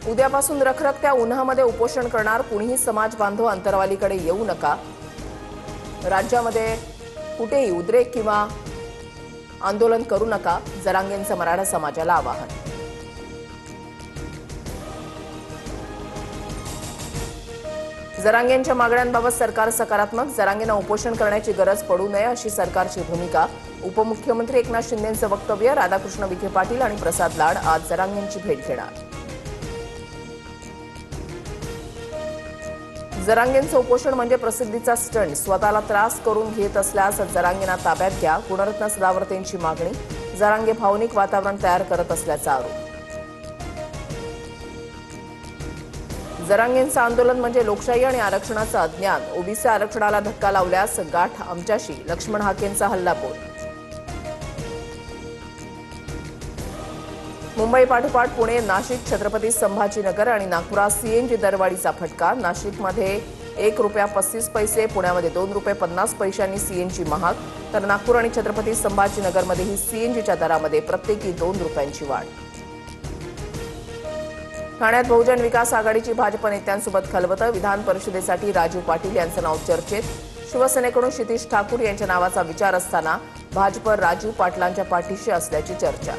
उद्यापासून रखरखत्या उन्हामध्ये उपोषण करणार कुणीही समाज बांधव अंतरवालीकडे येऊ नका। राज्यामध्ये कुठेही उद्रेक किंवा आंदोलन करू नका, जरांगेंचं मराठा समाजाला आवाहन। जरांगेंच्या मागण्यांबाबत सरकार सकारात्मक, जरांगेंना उपोषण करण्याची गरज पडू नये अशी सरकारची भूमिका। उपमुख्यमंत्री एकनाथ शिंदेंचं वक्तव्य। राधाकृष्ण विखे पाटील आणि प्रसाद लाड आज जरांगेंची भेट घेणार। जरांगेंचं उपोषण म्हणजे प्रसिद्धीचा स्टंट, स्वतःला त्रास करून घेत असल्यास जरांगेंना ताब्यात घ्या, गुणरत्न सदावर्तेंची मागणी। जरांगे भावनिक वातावरण तयार करत असल्याचा आरोप। जरांगेंचं आंदोलन म्हणजे लोकशाही आणि आरक्षणाचं अज्ञान, ओबीसी आरक्षणाला धक्का लावल्यास गाठ आमच्याशी, लक्ष्मण हाकेंचा हल्लाबोल। मुंबई पाठोपाठ पुणे, नाशिक, छत्रपती संभाजीनगर आणि नागपुरात सीएनजी दरवाढीचा फटका। नाशिकमध्ये ₹1.35, पुण्यामध्ये ₹2.50 सीएनजी महाग, तर नागपूर आणि छत्रपती संभाजीनगरमध्येही सीएनजीच्या दरामध्ये प्रत्येकी ₹2 वाढ। ठाण्यात बहुजन विकास आघाडीची भाजप नेत्यांसोबत खलबतं, विधान परिषदेसाठी राजू पाटील यांचं नाव चर्चेत। शिवसेनेकडून क्षितिज ठाकूर यांच्या नावाचा विचार असताना भाजप राजू पाटलांच्या पाठीशी असल्याची चर्चा।